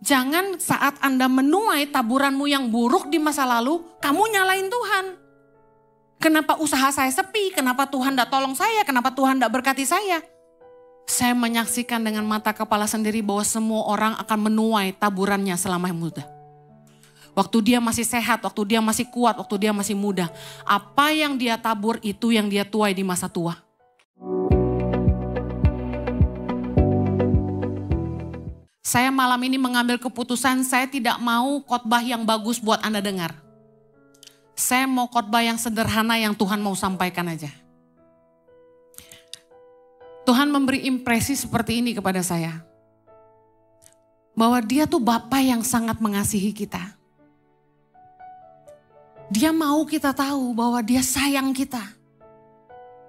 Jangan saat Anda menuai taburanmu yang buruk di masa lalu, kamu nyalain Tuhan. Kenapa usaha saya sepi? Kenapa Tuhan tidak tolong saya? Kenapa Tuhan tidak berkati saya? Saya menyaksikan dengan mata kepala sendiri bahwa semua orang akan menuai taburannya selama muda. Waktu dia masih sehat, waktu dia masih kuat, waktu dia masih muda. Apa yang dia tabur itu yang dia tuai di masa tua. Saya malam ini mengambil keputusan saya tidak mau khotbah yang bagus buat Anda dengar. Saya mau khotbah yang sederhana yang Tuhan mau sampaikan aja. Tuhan memberi impresi seperti ini kepada saya. Bahwa dia tuh Bapa yang sangat mengasihi kita. Dia mau kita tahu bahwa dia sayang kita.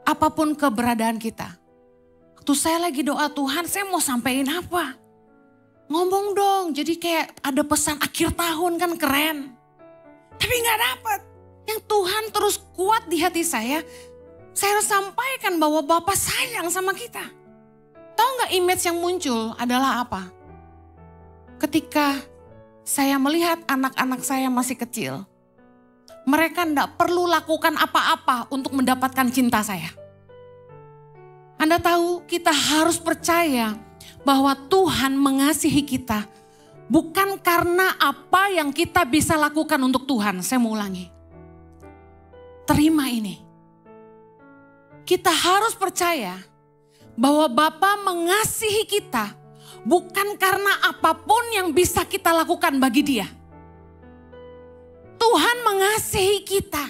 Apapun keberadaan kita. Waktu saya lagi doa Tuhan, saya mau sampein apa? Ngomong dong, jadi kayak ada pesan akhir tahun kan keren. Tapi gak dapet. Yang Tuhan terus kuat di hati saya harus sampaikan bahwa Bapa sayang sama kita. Tahu gak image yang muncul adalah apa? Ketika saya melihat anak-anak saya masih kecil. Mereka gak perlu lakukan apa-apa untuk mendapatkan cinta saya. Anda tahu kita harus percaya bahwa Tuhan mengasihi kita bukan karena apa yang kita bisa lakukan untuk Tuhan. Saya mau ulangi. Terima ini. Kita harus percaya bahwa Bapa mengasihi kita bukan karena apapun yang bisa kita lakukan bagi Dia. Tuhan mengasihi kita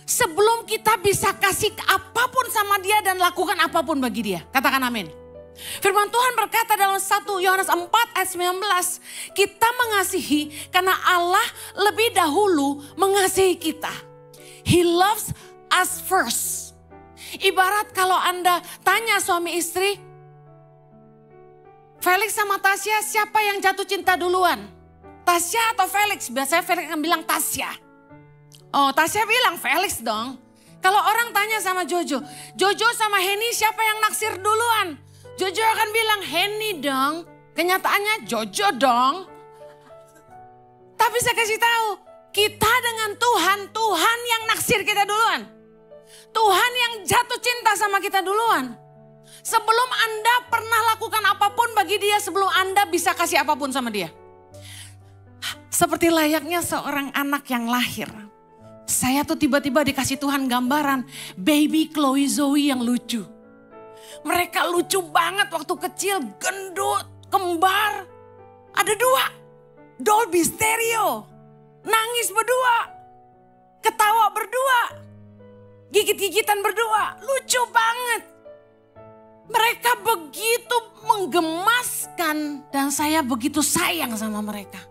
sebelum kita bisa kasih apapun sama Dia dan lakukan apapun bagi Dia. Katakan amin. Firman Tuhan berkata dalam 1 Yohanes 4 ayat 19, kita mengasihi karena Allah lebih dahulu mengasihi kita. He loves us first. Ibarat kalau Anda tanya suami istri, Felix sama Tasya siapa yang jatuh cinta duluan? Tasya atau Felix? Biasanya Felix akan bilang Tasya. Oh, Tasya bilang Felix dong. Kalau orang tanya sama Jojo, Jojo sama Henny siapa yang naksir duluan? Jojo akan bilang Henny dong. Kenyataannya Jojo dong. Tapi saya kasih tahu, kita dengan Tuhan, Tuhan yang naksir kita duluan. Tuhan yang jatuh cinta sama kita duluan. Sebelum Anda pernah lakukan apapun bagi Dia, sebelum Anda bisa kasih apapun sama Dia. Seperti layaknya seorang anak yang lahir. Saya tuh tiba-tiba dikasih Tuhan gambaran baby Chloe Zoe yang lucu. Mereka lucu banget waktu kecil, gendut, kembar. Ada 2, Dolby Stereo. Nangis berdua, ketawa berdua, gigit-gigitan berdua. Lucu banget. Mereka begitu menggemaskan dan saya begitu sayang sama mereka.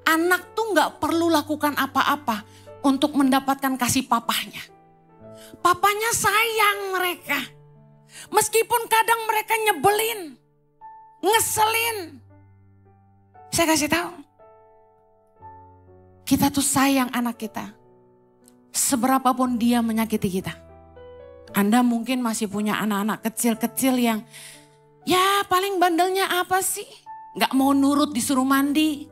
Anak tuh gak perlu lakukan apa-apa untuk mendapatkan kasih papahnya. Papanya sayang mereka. Meskipun kadang mereka nyebelin, ngeselin. Saya kasih tahu. Kita tuh sayang anak kita. Seberapapun dia menyakiti kita. Anda mungkin masih punya anak-anak kecil-kecil yang ya paling bandelnya apa sih? Gak mau nurut disuruh mandi.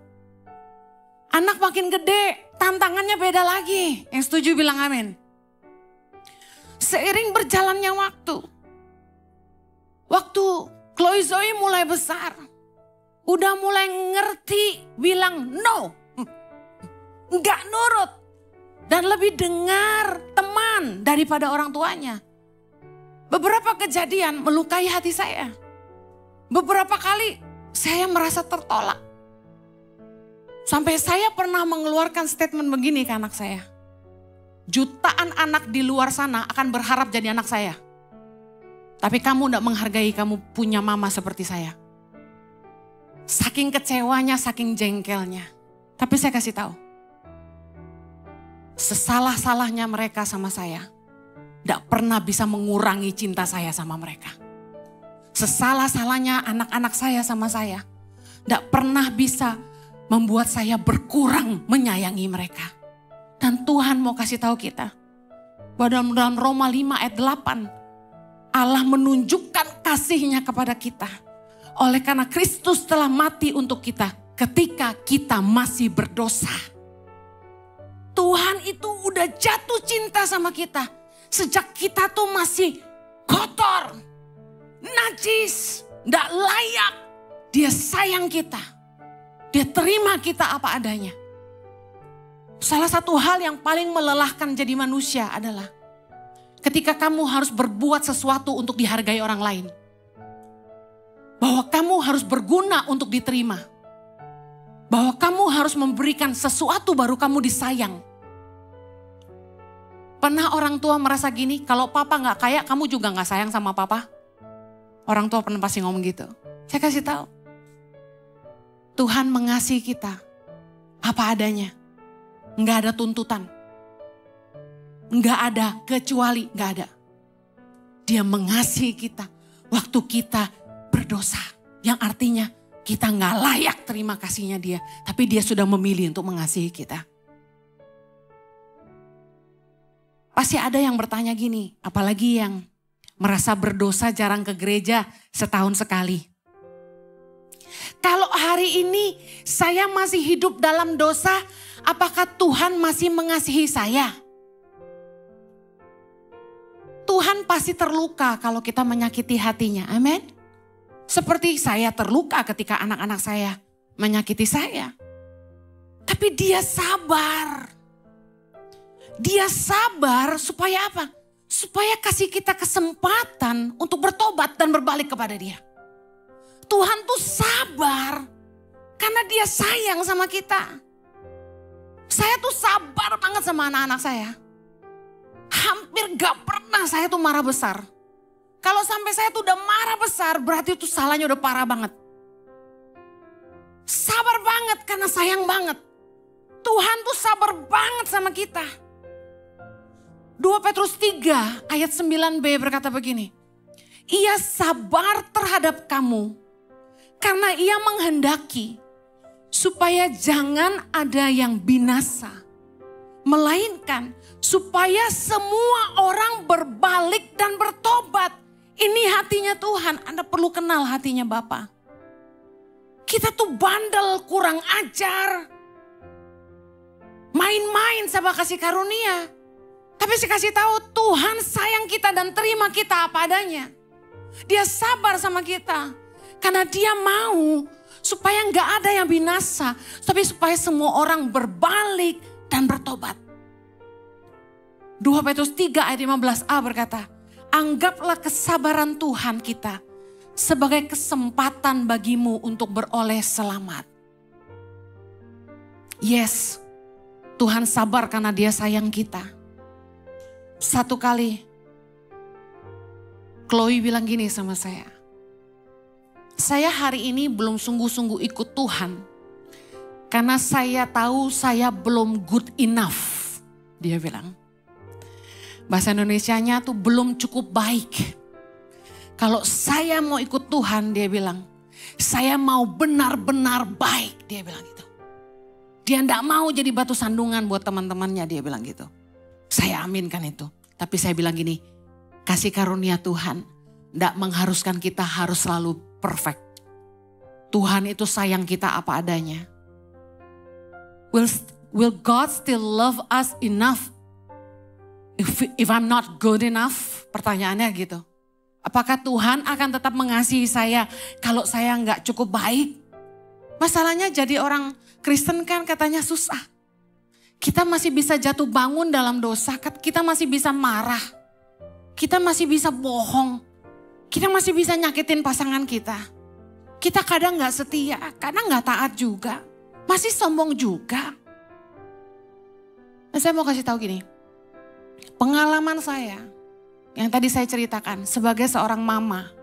Anak makin gede, tantangannya beda lagi. Yang setuju bilang amin. Seiring berjalannya waktu Chloe Zoe mulai besar, udah mulai ngerti bilang no, nggak nurut, dan lebih dengar teman daripada orang tuanya. Beberapa kejadian melukai hati saya. Beberapa kali saya merasa tertolak. Sampai saya pernah mengeluarkan statement begini ke anak saya. Jutaan anak di luar sana akan berharap jadi anak saya. Tapi kamu tidak menghargai kamu punya mama seperti saya. Saking kecewanya, saking jengkelnya. Tapi saya kasih tahu. Sesalah-salahnya mereka sama saya. Tidak pernah bisa mengurangi cinta saya sama mereka. Sesalah-salahnya anak-anak saya sama saya. Tidak pernah bisa membuat saya berkurang menyayangi mereka. Dan Tuhan mau kasih tahu kita. Bahwa dalam Roma 5 ayat 8. Allah menunjukkan kasih-Nya kepada kita. Oleh karena Kristus telah mati untuk kita ketika kita masih berdosa. Tuhan itu udah jatuh cinta sama kita. Sejak kita tuh masih kotor, najis, gak layak. Dia sayang kita. Dia terima kita apa adanya. Salah satu hal yang paling melelahkan jadi manusia adalah ketika kamu harus berbuat sesuatu untuk dihargai orang lain. Bahwa kamu harus berguna untuk diterima. Bahwa kamu harus memberikan sesuatu baru kamu disayang. Pernah orang tua merasa gini, kalau papa gak kaya kamu juga gak sayang sama papa? Orang tua pernah pasti ngomong gitu. Saya kasih tahu. Tuhan mengasihi kita apa adanya. Nggak ada tuntutan. Nggak ada kecuali, nggak ada. Dia mengasihi kita waktu kita berdosa. Yang artinya kita nggak layak terima kasihnya dia. Tapi dia sudah memilih untuk mengasihi kita. Pasti ada yang bertanya gini, apalagi yang merasa berdosa jarang ke gereja setahun sekali. Kalau hari ini saya masih hidup dalam dosa, apakah Tuhan masih mengasihi saya? Tuhan pasti terluka kalau kita menyakiti hatinya, amin. Seperti saya terluka ketika anak-anak saya menyakiti saya. Tapi dia sabar. Dia sabar supaya apa? Supaya kasih kita kesempatan untuk bertobat dan berbalik kepada dia. Tuhan tuh sabar karena dia sayang sama kita. Saya tuh sabar banget sama anak-anak saya. Hampir gak pernah saya tuh marah besar. Kalau sampai saya tuh udah marah besar berarti itu salahnya udah parah banget. Sabar banget karena sayang banget. Tuhan tuh sabar banget sama kita. 2 Petrus 3 ayat 9b berkata begini. Ia sabar terhadap kamu. Karena ia menghendaki supaya jangan ada yang binasa. Melainkan supaya semua orang berbalik dan bertobat. Ini hatinya Tuhan, Anda perlu kenal hatinya Bapa. Kita tuh bandel, kurang ajar. Main-main sama kasih karunia. Tapi saya kasih tahu Tuhan sayang kita dan terima kita apa adanya. Dia sabar sama kita. Karena dia mau supaya nggak ada yang binasa. Tapi supaya semua orang berbalik dan bertobat. 2 Petrus 3 ayat 15a berkata. Anggaplah kesabaran Tuhan kita sebagai kesempatan bagimu untuk beroleh selamat. Yes, Tuhan sabar karena dia sayang kita. Satu kali, Chloe bilang gini sama saya. Saya hari ini belum sungguh-sungguh ikut Tuhan. Karena saya tahu saya belum good enough. Dia bilang. Bahasa Indonesianya tuh belum cukup baik. Kalau saya mau ikut Tuhan, dia bilang. Saya mau benar-benar baik, dia bilang gitu. Dia enggak mau jadi batu sandungan buat teman-temannya, dia bilang gitu. Saya aminkan itu. Tapi saya bilang gini, kasih karunia Tuhan enggak mengharuskan kita harus selalu perfect. Tuhan itu sayang kita apa adanya. Will God still love us enough if I'm not good enough? Pertanyaannya gitu. Apakah Tuhan akan tetap mengasihi saya kalau saya nggak cukup baik? Masalahnya jadi orang Kristen kan katanya susah. Kita masih bisa jatuh bangun dalam dosa, kita masih bisa marah. Kita masih bisa bohong. Kita masih bisa nyakitin pasangan kita. Kita kadang gak setia, kadang gak taat juga. Masih sombong juga. Nah, saya mau kasih tahu gini. Pengalaman saya, yang tadi saya ceritakan sebagai seorang mama.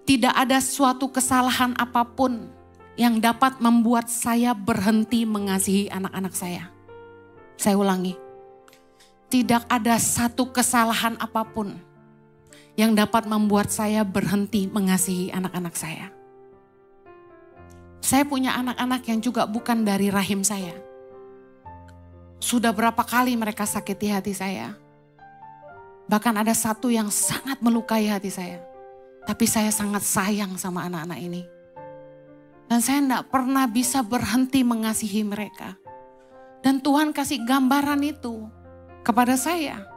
Tidak ada suatu kesalahan apapun yang dapat membuat saya berhenti mengasihi anak-anak saya. Saya ulangi. Tidak ada satu kesalahan apapun yang dapat membuat saya berhenti mengasihi anak-anak saya. Saya punya anak-anak yang juga bukan dari rahim saya. Sudah berapa kali mereka sakiti hati saya. Bahkan ada satu yang sangat melukai hati saya. Tapi saya sangat sayang sama anak-anak ini. Dan saya tidak pernah bisa berhenti mengasihi mereka. Dan Tuhan kasih gambaran itu kepada saya.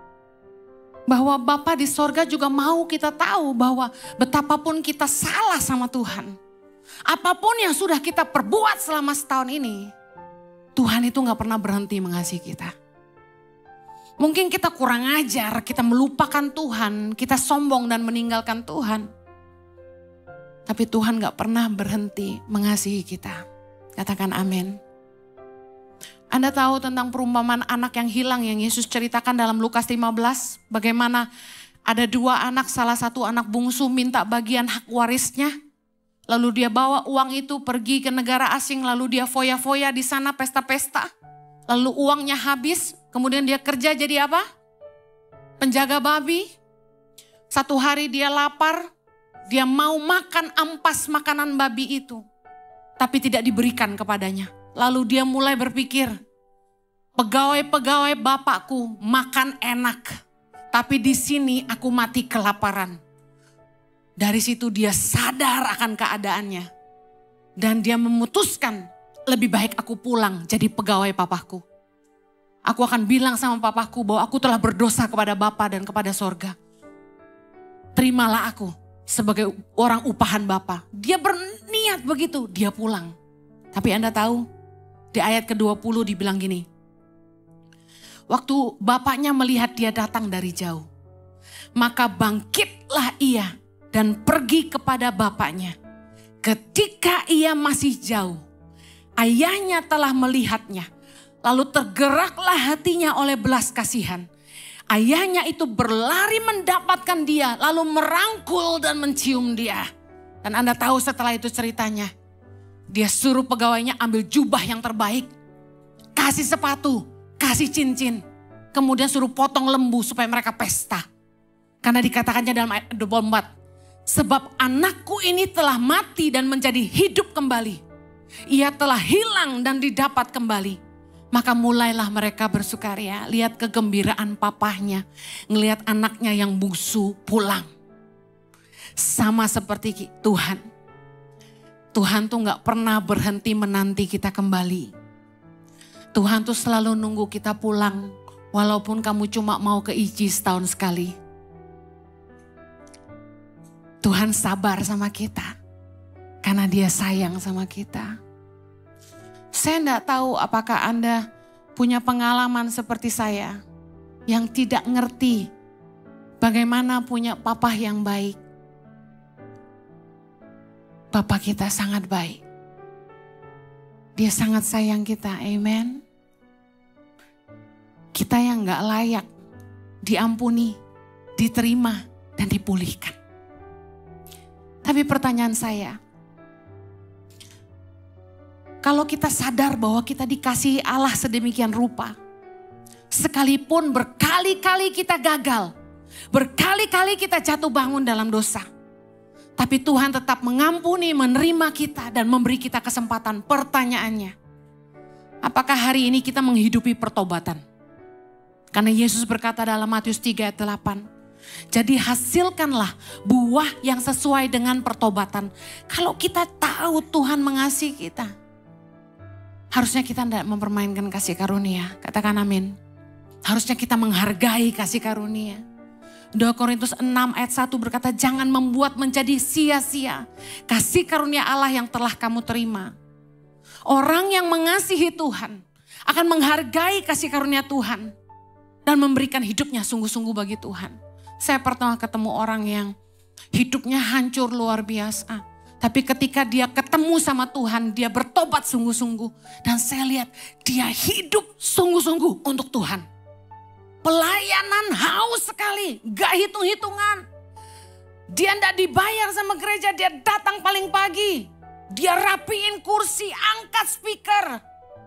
Bahwa Bapa di sorga juga mau kita tahu bahwa betapapun kita salah sama Tuhan. Apapun yang sudah kita perbuat selama setahun ini. Tuhan itu gak pernah berhenti mengasihi kita. Mungkin kita kurang ajar, kita melupakan Tuhan, kita sombong dan meninggalkan Tuhan. Tapi Tuhan gak pernah berhenti mengasihi kita. Katakan amin. Anda tahu tentang perumpamaan anak yang hilang yang Yesus ceritakan dalam Lukas 15. Bagaimana ada dua anak, salah satu anak bungsu minta bagian hak warisnya. Lalu dia bawa uang itu pergi ke negara asing, lalu dia foya-foya di sana pesta-pesta. Lalu uangnya habis, kemudian dia kerja jadi apa? Penjaga babi. Satu hari dia lapar, dia mau makan ampas makanan babi itu. Tapi tidak diberikan kepadanya. Lalu dia mulai berpikir, pegawai-pegawai bapakku makan enak. Tapi di sini aku mati kelaparan. Dari situ dia sadar akan keadaannya. Dan dia memutuskan, lebih baik aku pulang jadi pegawai papaku. Aku akan bilang sama papaku bahwa aku telah berdosa kepada Bapa dan kepada sorga. Terimalah aku sebagai orang upahan Bapa. Dia berniat begitu, dia pulang. Tapi Anda tahu, di ayat ke-20 dibilang gini. Waktu bapaknya melihat dia datang dari jauh, maka bangkitlah ia dan pergi kepada bapaknya. Ketika ia masih jauh, ayahnya telah melihatnya. Lalu tergeraklah hatinya oleh belas kasihan. Ayahnya itu berlari mendapatkan dia, lalu merangkul dan mencium dia. Dan Anda tahu setelah itu ceritanya, dia suruh pegawainya ambil jubah yang terbaik, kasih sepatu, kasih cincin, kemudian suruh potong lembu supaya mereka pesta. Karena dikatakannya dalam ayat 24, sebab anakku ini telah mati dan menjadi hidup kembali. Ia telah hilang dan didapat kembali. Maka mulailah mereka bersukaria. Lihat kegembiraan papahnya. Ngelihat anaknya yang bungsu pulang. Sama seperti Tuhan. Tuhan tuh gak pernah berhenti menanti kita kembali. Tuhan tuh selalu nunggu kita pulang. Walaupun kamu cuma mau ke IJI setahun sekali. Tuhan sabar sama kita. Karena dia sayang sama kita. Saya tidak tahu apakah Anda punya pengalaman seperti saya. Yang tidak ngerti bagaimana punya papa yang baik. Papa kita sangat baik. Dia sangat sayang kita, amen. Kita yang gak layak diampuni, diterima, dan dipulihkan. Tapi pertanyaan saya, kalau kita sadar bahwa kita dikasihi Allah sedemikian rupa, sekalipun berkali-kali kita gagal, berkali-kali kita jatuh bangun dalam dosa, tapi Tuhan tetap mengampuni, menerima kita dan memberi kita kesempatan. Pertanyaannya, apakah hari ini kita menghidupi pertobatan? Karena Yesus berkata dalam Matius 3 ayat 8, jadi hasilkanlah buah yang sesuai dengan pertobatan. Kalau kita tahu Tuhan mengasihi kita, harusnya kita tidak mempermainkan kasih karunia. Katakan amin. Harusnya kita menghargai kasih karunia. 2 Korintus 6 ayat 1 berkata, jangan membuat menjadi sia-sia kasih karunia Allah yang telah kamu terima. Orang yang mengasihi Tuhan akan menghargai kasih karunia Tuhan dan memberikan hidupnya sungguh-sungguh bagi Tuhan. Saya pernah ketemu orang yang hidupnya hancur luar biasa. Tapi ketika dia ketemu sama Tuhan, dia bertobat sungguh-sungguh. Dan saya lihat dia hidup sungguh-sungguh untuk Tuhan. Pelayanan haus sekali, gak hitung-hitungan. Dia tidak dibayar sama gereja, dia datang paling pagi. Dia rapiin kursi, angkat speaker.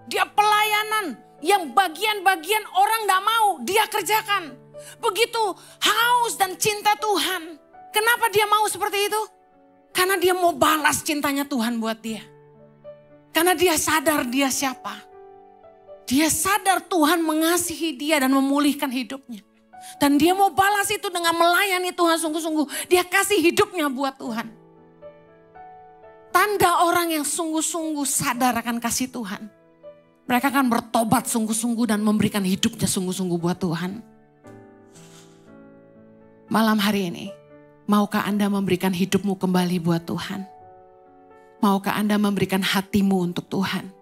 Dia pelayanan yang bagian-bagian orang gak mau, dia kerjakan. Begitu haus dan cinta Tuhan. Kenapa dia mau seperti itu? Karena dia mau balas cintanya Tuhan buat dia. Karena dia sadar dia siapa. Dia sadar Tuhan mengasihi dia dan memulihkan hidupnya. Dan dia mau balas itu dengan melayani Tuhan sungguh-sungguh. Dia kasih hidupnya buat Tuhan. Tanda orang yang sungguh-sungguh sadar akan kasih Tuhan. Mereka akan bertobat sungguh-sungguh dan memberikan hidupnya sungguh-sungguh buat Tuhan. Malam hari ini, maukah Anda memberikan hidupmu kembali buat Tuhan? Maukah Anda memberikan hatimu untuk Tuhan?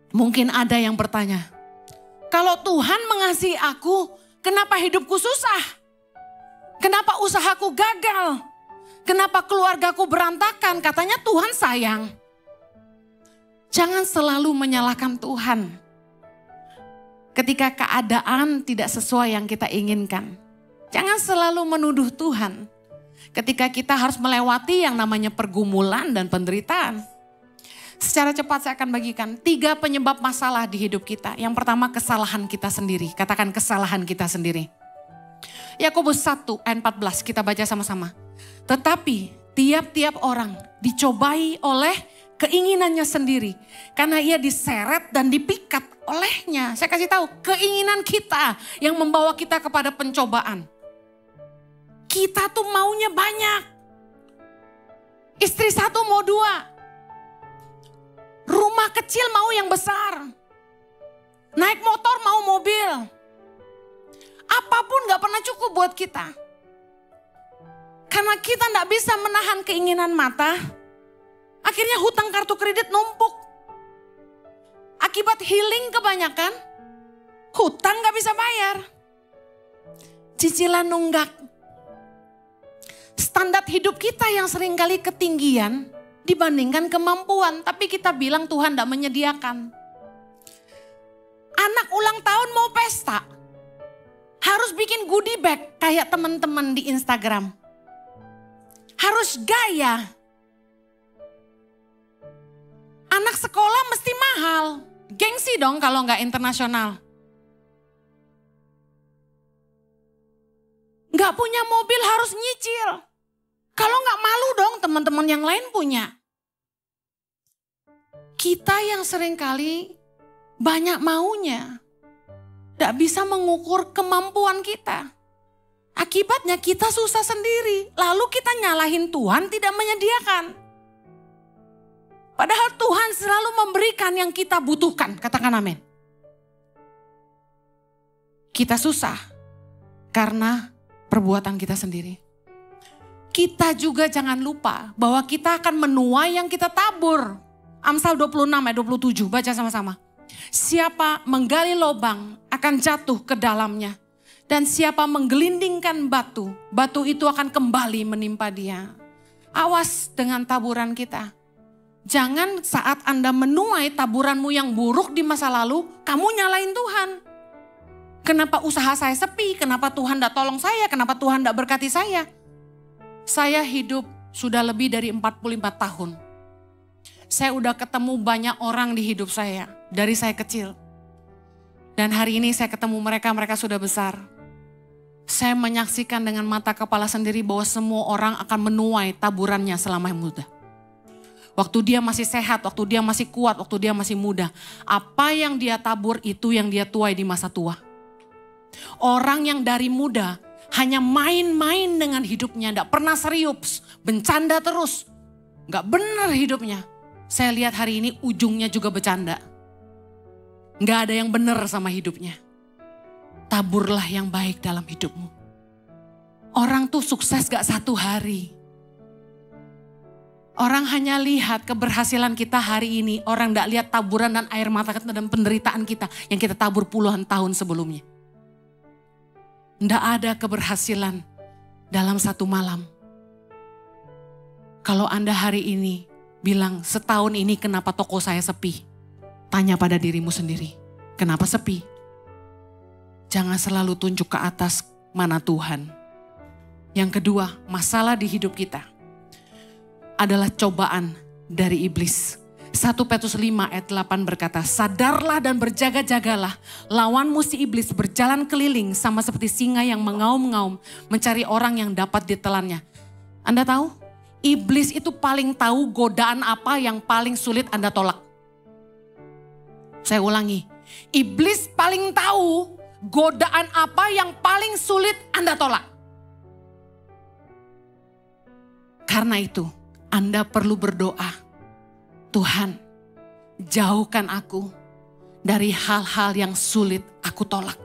Mungkin ada yang bertanya, kalau Tuhan mengasihi aku, kenapa hidupku susah? Kenapa usahaku gagal? Kenapa keluargaku berantakan? Katanya Tuhan sayang. Jangan selalu menyalahkan Tuhan ketika keadaan tidak sesuai yang kita inginkan. Jangan selalu menuduh Tuhan ketika kita harus melewati yang namanya pergumulan dan penderitaan. Secara cepat saya akan bagikan 3 penyebab masalah di hidup kita. Yang pertama, kesalahan kita sendiri. Katakan kesalahan kita sendiri. Yakobus 1 ayat 14 kita baca sama-sama. Tetapi tiap-tiap orang dicobai oleh keinginannya sendiri. Karena ia diseret dan dipikat olehnya. Saya kasih tahu, keinginan kita yang membawa kita kepada pencobaan. Kita tuh maunya banyak. Istri 1 mau 2. Rumah kecil mau yang besar. Naik motor mau mobil. Apapun gak pernah cukup buat kita. Karena kita gak bisa menahan keinginan mata. Akhirnya hutang kartu kredit numpuk. Akibat healing kebanyakan, hutang gak bisa bayar. Cicilan nunggak. Standar hidup kita yang seringkali ketinggian dibandingkan kemampuan. Tapi kita bilang Tuhan gak menyediakan. Anak ulang tahun mau pesta. Harus bikin goodie bag kayak teman-teman di Instagram. Harus gaya. Anak sekolah mesti mahal. Gengsi dong kalau nggak internasional. Nggak punya mobil harus nyicil. Kalau nggak malu dong teman-teman yang lain punya. Kita yang seringkali banyak maunya. Nggak bisa mengukur kemampuan kita. Akibatnya kita susah sendiri. Lalu kita nyalahin Tuhan tidak menyediakan. Padahal Tuhan selalu memberikan yang kita butuhkan. Katakan amin. Kita susah karena perbuatan kita sendiri. Kita juga jangan lupa bahwa kita akan menuai yang kita tabur. Amsal 26 ayat 27, baca sama-sama. Siapa menggali lubang akan jatuh ke dalamnya. Dan siapa menggelindingkan batu, batu itu akan kembali menimpa dia. Awas dengan taburan kita. Jangan saat Anda menuai taburanmu yang buruk di masa lalu, kamu nyalain Tuhan. Kenapa usaha saya sepi? Kenapa Tuhan tidak tolong saya? Kenapa Tuhan tidak berkati saya? Saya hidup sudah lebih dari 45 tahun. Saya udah ketemu banyak orang di hidup saya dari saya kecil. Dan hari ini saya ketemu mereka sudah besar. Saya menyaksikan dengan mata kepala sendiri bahwa semua orang akan menuai taburannya selama muda. Waktu dia masih sehat, waktu dia masih kuat, waktu dia masih muda. Apa yang dia tabur itu yang dia tuai di masa tua. Orang yang dari muda hanya main-main dengan hidupnya, gak pernah serius, bercanda terus. Gak benar hidupnya. Saya lihat hari ini ujungnya juga bercanda. Gak ada yang benar sama hidupnya. Taburlah yang baik dalam hidupmu. Orang tuh sukses gak satu hari. Orang hanya lihat keberhasilan kita hari ini. Orang gak lihat taburan dan air mata kita dan penderitaan kita yang kita tabur puluhan tahun sebelumnya. Gak ada keberhasilan dalam satu malam. Kalau Anda hari ini bilang setahun ini kenapa toko saya sepi? Tanya pada dirimu sendiri, kenapa sepi? Jangan selalu tunjuk ke atas mana Tuhan. Yang kedua, masalah di hidup kita adalah cobaan dari iblis. 1 Petrus 5 ayat 8 berkata, sadarlah dan berjaga-jagalah. Lawanmu si iblis berjalan keliling sama seperti singa yang mengaum-ngaum mencari orang yang dapat ditelannya. Anda tahu? Iblis itu paling tahu godaan apa yang paling sulit Anda tolak. Saya ulangi, iblis paling tahu godaan apa yang paling sulit Anda tolak. Karena itu, Anda perlu berdoa, Tuhan, jauhkan aku dari hal-hal yang sulit aku tolak.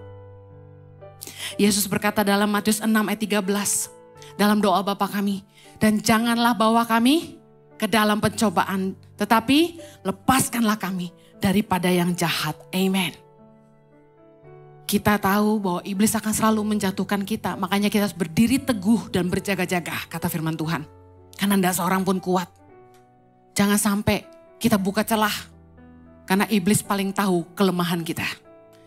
Yesus berkata dalam Matius 6 ayat 13, dalam doa Bapa kami, dan janganlah bawa kami ke dalam pencobaan, tetapi lepaskanlah kami daripada yang jahat. Amen. Kita tahu bahwa iblis akan selalu menjatuhkan kita, makanya kita harus berdiri teguh dan berjaga-jaga, kata firman Tuhan. Karena tidak seorang pun kuat. Jangan sampai kita buka celah, karena iblis paling tahu kelemahan kita.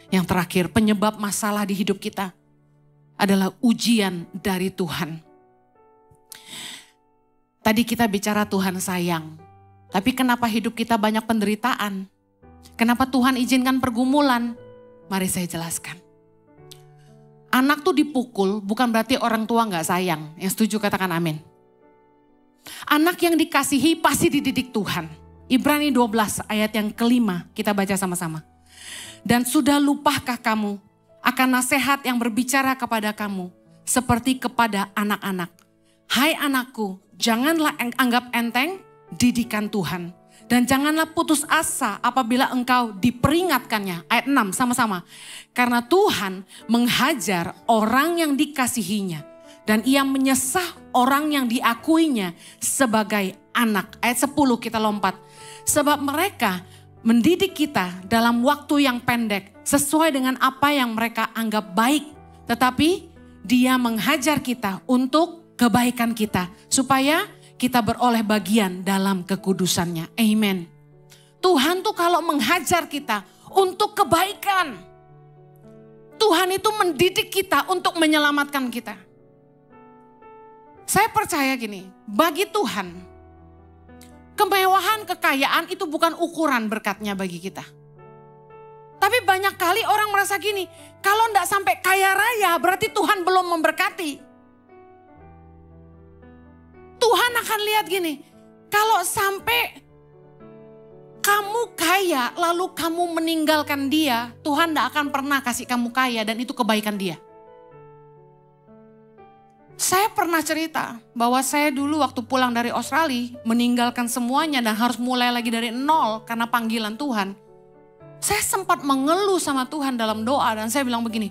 Yang terakhir, penyebab masalah di hidup kita adalah ujian dari Tuhan. Tadi kita bicara Tuhan sayang, tapi kenapa hidup kita banyak penderitaan? Kenapa Tuhan izinkan pergumulan? Mari saya jelaskan. Anak tuh dipukul bukan berarti orang tua gak sayang. Yang setuju katakan amin. Anak yang dikasihi pasti dididik Tuhan. Ibrani 12 ayat yang kelima kita baca sama-sama. Dan sudah lupakah kamu akan nasihat yang berbicara kepada kamu seperti kepada anak-anak. Hai anakku, janganlah anggap enteng didikan Tuhan. Dan janganlah putus asa apabila engkau diperingatkannya. Ayat 6 sama-sama. Karena Tuhan menghajar orang yang dikasihinya. Dan ia menyesah orang yang diakuinya sebagai anak. Ayat 10 kita lompat. Sebab mereka mendidik kita dalam waktu yang pendek. Sesuai dengan apa yang mereka anggap baik. Tetapi dia menghajar kita untuk kebaikan kita. Supaya kita beroleh bagian dalam kekudusannya. Amen. Tuhan tuh kalau menghajar kita untuk kebaikan. Tuhan itu mendidik kita untuk menyelamatkan kita. Saya percaya gini, bagi Tuhan, kemewahan, kekayaan itu bukan ukuran berkatnya bagi kita. Tapi banyak kali orang merasa gini, kalau enggak sampai kaya raya berarti Tuhan belum memberkati. Tuhan akan lihat gini, kalau sampai kamu kaya lalu kamu meninggalkan dia, Tuhan tidak akan pernah kasih kamu kaya dan itu kebaikan dia. Saya pernah cerita bahwa saya dulu waktu pulang dari Australia meninggalkan semuanya dan harus mulai lagi dari nol karena panggilan Tuhan. Saya sempat mengeluh sama Tuhan dalam doa dan saya bilang begini,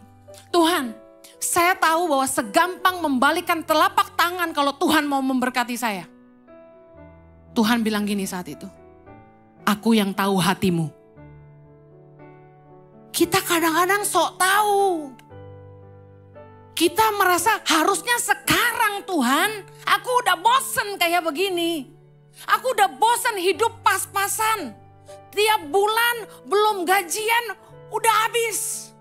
Tuhan, saya tahu bahwa segampang membalikkan telapak tangan kalau Tuhan mau memberkati saya. Tuhan bilang gini saat itu, aku yang tahu hatimu. Kita kadang-kadang sok tahu. Kita merasa harusnya sekarang Tuhan, aku udah bosen kayak begini. Aku udah bosen hidup pas-pasan. Tiap bulan belum gajian udah habis.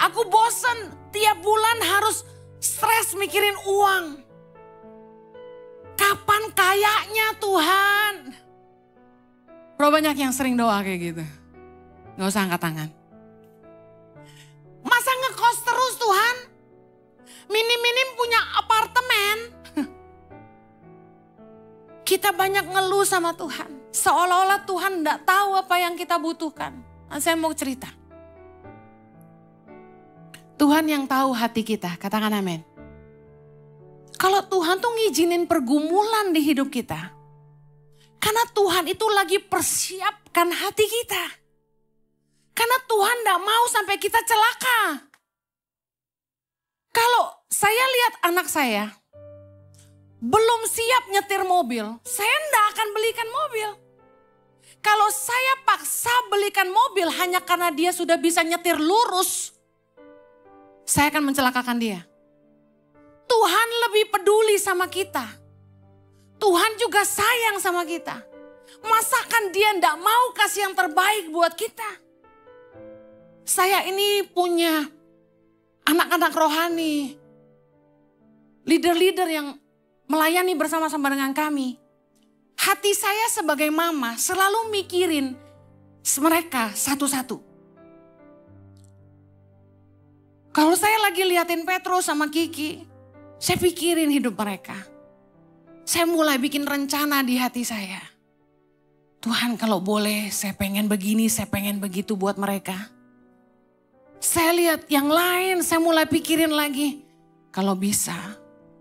Aku bosen tiap bulan harus stres mikirin uang. Kapan kayaknya Tuhan? Berapa banyak yang sering doa kayak gitu? Gak usah angkat tangan. Masa ngekos terus Tuhan? Minim-minim punya apartemen. Kita banyak ngeluh sama Tuhan. Seolah-olah Tuhan gak tahu apa yang kita butuhkan. Nah, saya mau cerita. Tuhan yang tahu hati kita, katakan amin. Kalau Tuhan tuh ngizinin pergumulan di hidup kita. Karena Tuhan itu lagi persiapkan hati kita. Karena Tuhan gak mau sampai kita celaka. Kalau saya lihat anak saya belum siap nyetir mobil, saya gak akan belikan mobil. Kalau saya paksa belikan mobil hanya karena dia sudah bisa nyetir lurus, saya akan mencelakakan dia. Tuhan lebih peduli sama kita. Tuhan juga sayang sama kita. Masakan dia ndak mau kasih yang terbaik buat kita? Saya ini punya anak-anak rohani. Leader-leader yang melayani bersama-sama dengan kami. Hati saya sebagai mama selalu mikirin mereka satu-satu. Kalau saya lagi liatin Petrus sama Kiki, saya pikirin hidup mereka. Saya mulai bikin rencana di hati saya. Tuhan kalau boleh saya pengen begini, saya pengen begitu buat mereka. Saya lihat yang lain, saya mulai pikirin lagi. Kalau bisa,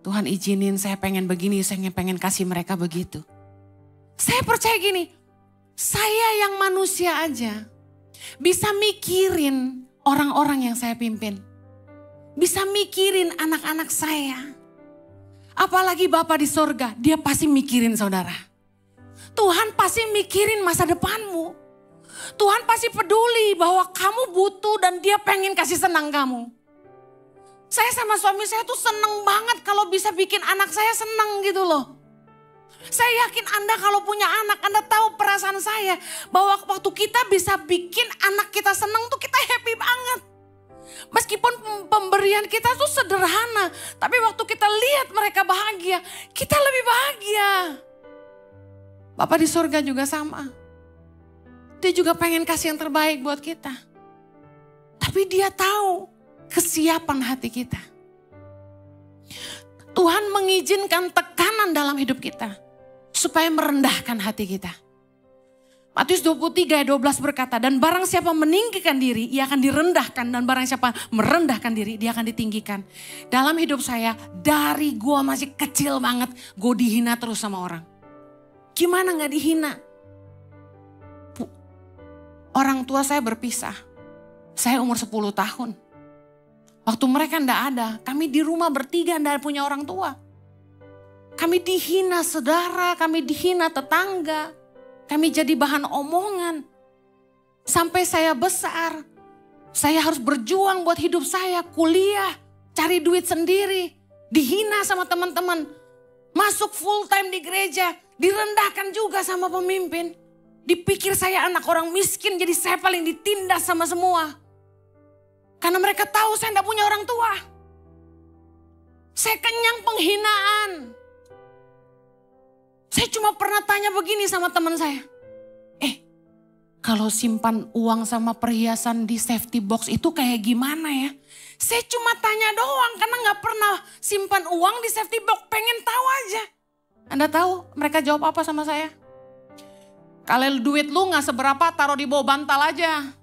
Tuhan izinin saya pengen begini, saya pengen kasih mereka begitu. Saya percaya gini, saya yang manusia aja bisa mikirin orang-orang yang saya pimpin. Bisa mikirin anak-anak saya. Apalagi Bapa di sorga, dia pasti mikirin saudara. Tuhan pasti mikirin masa depanmu. Tuhan pasti peduli bahwa kamu butuh dan dia pengen kasih senang kamu. Saya sama suami saya tuh seneng banget kalau bisa bikin anak saya senang gitu loh. Saya yakin Anda kalau punya anak, Anda tahu perasaan saya. Bahwa waktu kita bisa bikin anak kita senang tuh kita happy banget. Meskipun pemberian kita tuh sederhana. Tapi waktu kita lihat mereka bahagia, kita lebih bahagia. Bapa di surga juga sama. Dia juga pengen kasih yang terbaik buat kita. Tapi dia tahu kesiapan hati kita. Tuhan mengizinkan tekanan dalam hidup kita supaya merendahkan hati kita. Matius 23 ayat 12 berkata, dan barang siapa meninggikan diri, ia akan direndahkan. Dan barang siapa merendahkan diri, dia akan ditinggikan. Dalam hidup saya, dari gua masih kecil banget, gue dihina terus sama orang. Gimana gak dihina? Orang tua saya berpisah. Saya umur 10 tahun. Waktu mereka ndak ada, kami di rumah bertiga ndak punya orang tua. Kami dihina saudara, kami dihina tetangga. Kami jadi bahan omongan. Sampai saya besar, saya harus berjuang buat hidup saya, kuliah, cari duit sendiri. Dihina sama teman-teman. Masuk full time di gereja, direndahkan juga sama pemimpin. Dipikir saya anak orang miskin, jadi saya paling ditindas sama semua. Karena mereka tahu saya tidak punya orang tua. Saya kenyang penghinaan. Saya cuma pernah tanya begini sama teman saya. Kalau simpan uang sama perhiasan di safety box itu kayak gimana ya? Saya cuma tanya doang karena gak pernah simpan uang di safety box. Pengen tahu aja. Anda tahu mereka jawab apa sama saya? Kalau duit lu gak seberapa taruh di bawah bantal aja.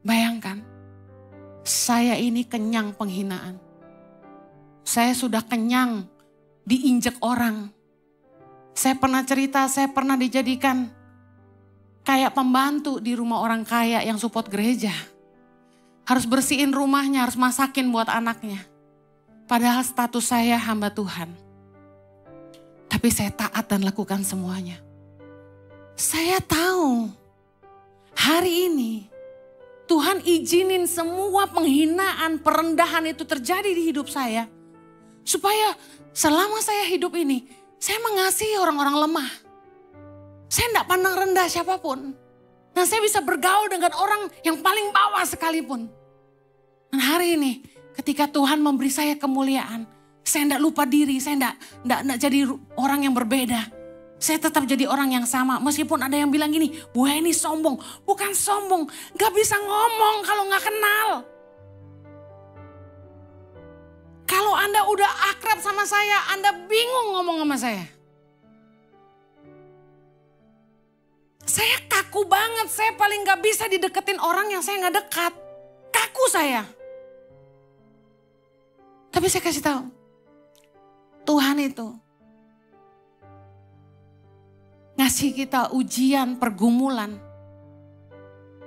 Bayangkan. Saya ini kenyang penghinaan. Saya sudah kenyang diinjek orang. Saya pernah cerita, saya pernah dijadikan kayak pembantu di rumah orang kaya yang support gereja. Harus bersihin rumahnya, harus masakin buat anaknya. Padahal status saya hamba Tuhan. Tapi saya taat dan lakukan semuanya. Saya tahu hari ini Tuhan izinin semua penghinaan, perendahan itu terjadi di hidup saya. Supaya selama saya hidup ini, saya mengasihi orang-orang lemah. Saya tidak pandang rendah siapapun. Nah, saya bisa bergaul dengan orang yang paling bawah sekalipun. Dan hari ini, ketika Tuhan memberi saya kemuliaan, saya tidak lupa diri, saya tidak jadi orang yang berbeda. Saya tetap jadi orang yang sama. Meskipun ada yang bilang gini, Bu Heni sombong. Bukan sombong, gak bisa ngomong kalau gak kenal. Kalau Anda udah akrab sama saya, Anda bingung ngomong sama saya. Saya kaku banget, saya paling gak bisa dideketin orang yang saya gak dekat. Kaku saya. Tapi saya kasih tahu, Tuhan itu ngasih kita ujian, pergumulan.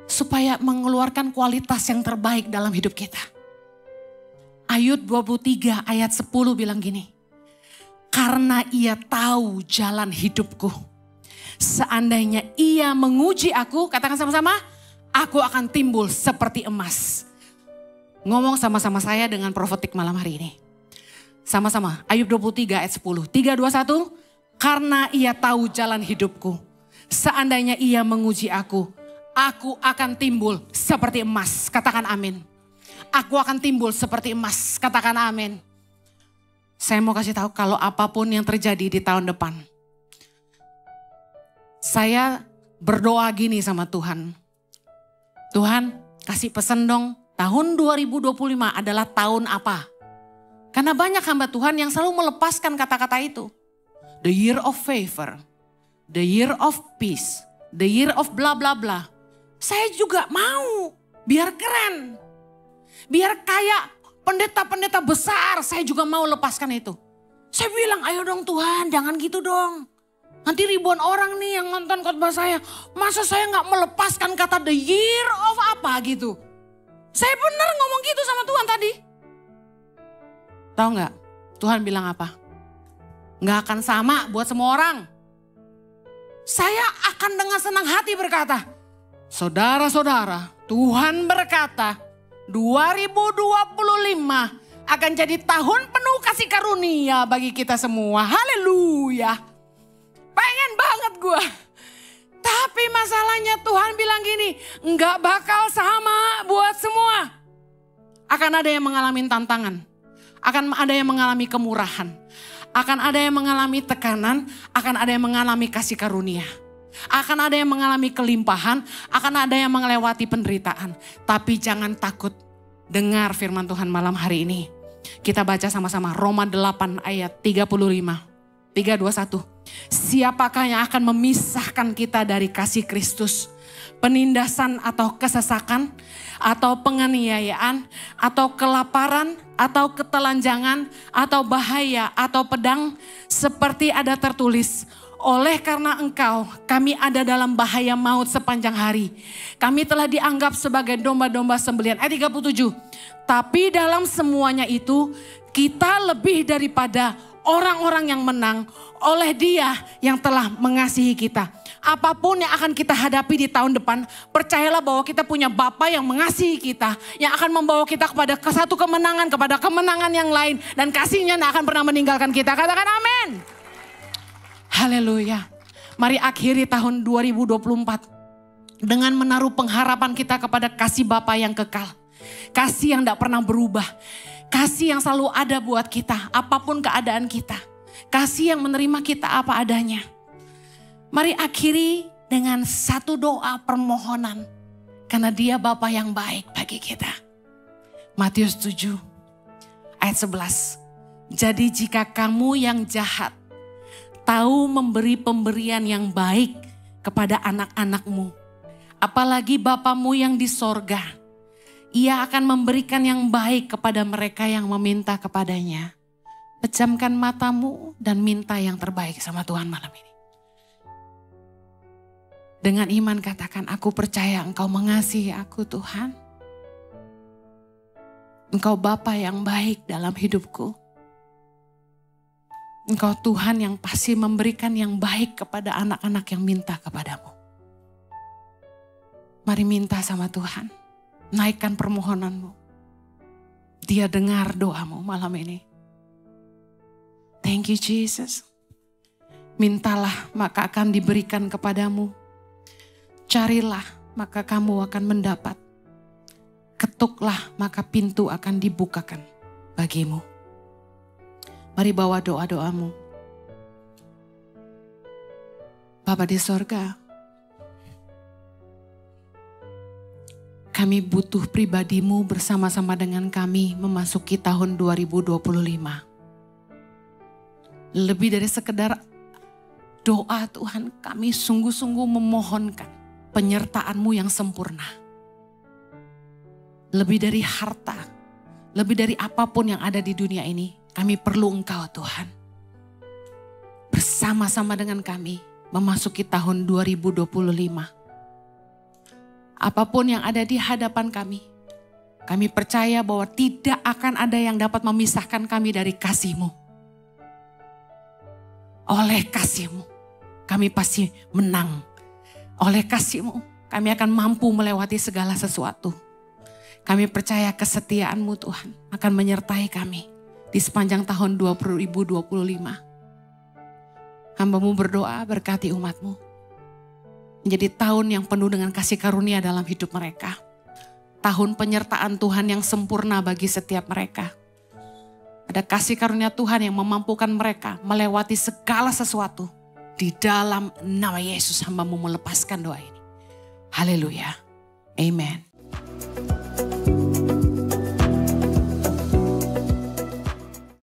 Supaya mengeluarkan kualitas yang terbaik dalam hidup kita. Ayub 23 ayat 10 bilang gini. Karena ia tahu jalan hidupku. Seandainya ia menguji aku, katakan sama-sama. Aku akan timbul seperti emas. Ngomong sama-sama saya dengan profetik malam hari ini. Sama-sama, Ayub 23 ayat 10. 3, 2, 1. Karena ia tahu jalan hidupku. Seandainya ia menguji aku akan timbul seperti emas. Katakan amin. Aku akan timbul seperti emas. Katakan amin. Saya mau kasih tahu kalau apapun yang terjadi di tahun depan. Saya berdoa gini sama Tuhan. Tuhan kasih pesan dong, tahun 2025 adalah tahun apa? Karena banyak hamba Tuhan yang selalu melepaskan kata-kata itu. The year of favor, the year of peace, the year of bla bla bla. Saya juga mau, biar keren. Biar kayak pendeta-pendeta besar, saya juga mau lepaskan itu. Saya bilang, ayo dong Tuhan, jangan gitu dong. Nanti ribuan orang nih yang nonton khotbah saya. Masa saya gak melepaskan kata the year of apa gitu. Saya benar ngomong gitu sama Tuhan tadi. Tahu gak? Tuhan bilang apa? Gak akan sama buat semua orang. Saya akan dengan senang hati berkata, saudara-saudara, Tuhan berkata 2025 akan jadi tahun penuh kasih karunia bagi kita semua. Haleluya. Pengen banget gue. Tapi masalahnya Tuhan bilang gini, enggak bakal sama buat semua. Akan ada yang mengalami tantangan. Akan ada yang mengalami kemurahan. Akan ada yang mengalami tekanan. Akan ada yang mengalami kasih karunia. Akan ada yang mengalami kelimpahan. Akan ada yang melewati penderitaan. Tapi jangan takut. Dengar firman Tuhan malam hari ini. Kita baca sama-sama Roma 8 ayat 35. 321. Siapakah yang akan memisahkan kita dari kasih Kristus? Penindasan atau kesesakan, atau penganiayaan, atau kelaparan, atau ketelanjangan, atau bahaya, atau pedang, seperti ada tertulis, oleh karena engkau kami ada dalam bahaya maut sepanjang hari. Kami telah dianggap sebagai domba-domba sembelihan. Ayat 37. Tapi dalam semuanya itu kita lebih daripada orang-orang yang menang oleh Dia yang telah mengasihi kita. Apapun yang akan kita hadapi di tahun depan, percayalah bahwa kita punya Bapa yang mengasihi kita, yang akan membawa kita kepada satu kemenangan, kepada kemenangan yang lain, dan kasih-Nya tidak akan pernah meninggalkan kita. Katakan amin. Haleluya. Mari akhiri tahun 2024 dengan menaruh pengharapan kita kepada kasih Bapa yang kekal. Kasih yang tidak pernah berubah. Kasih yang selalu ada buat kita, apapun keadaan kita. Kasih yang menerima kita apa adanya. Mari akhiri dengan satu doa permohonan. Karena Dia Bapa yang baik bagi kita. Matius 7 ayat 11. Jadi jika kamu yang jahat tahu memberi pemberian yang baik kepada anak-anakmu, apalagi Bapamu yang di sorga, Ia akan memberikan yang baik kepada mereka yang meminta kepadanya. Pejamkan matamu dan minta yang terbaik sama Tuhan malam ini. Dengan iman katakan, aku percaya Engkau mengasihi aku Tuhan. Engkau Bapa yang baik dalam hidupku. Engkau Tuhan yang pasti memberikan yang baik kepada anak-anak yang minta kepadamu. Mari minta sama Tuhan. Naikkan permohonanmu. Dia dengar doamu malam ini. Thank you Jesus. Mintalah maka akan diberikan kepadamu. Carilah maka kamu akan mendapat. Ketuklah maka pintu akan dibukakan bagimu. Mari bawa doa-doamu. Bapa di sorga, kami butuh pribadimu bersama-sama dengan kami memasuki tahun 2025. Lebih dari sekedar doa Tuhan, kami sungguh-sungguh memohonkan penyertaan-Mu yang sempurna. Lebih dari harta, lebih dari apapun yang ada di dunia ini, kami perlu Engkau Tuhan. Bersama-sama dengan kami memasuki tahun 2025. Apapun yang ada di hadapan kami percaya bahwa tidak akan ada yang dapat memisahkan kami dari kasih-Mu. Oleh kasih-Mu, kami pasti menang. Oleh kasih-Mu, kami akan mampu melewati segala sesuatu. Kami percaya kesetiaan-Mu Tuhan akan menyertai kami di sepanjang tahun 2025. Hamba-Mu berdoa berkati umat-Mu. Menjadi tahun yang penuh dengan kasih karunia dalam hidup mereka. Tahun penyertaan Tuhan yang sempurna bagi setiap mereka. Ada kasih karunia Tuhan yang memampukan mereka melewati segala sesuatu. Di dalam nama Yesus hamba-Mu melepaskan doa ini. Haleluya. Amen.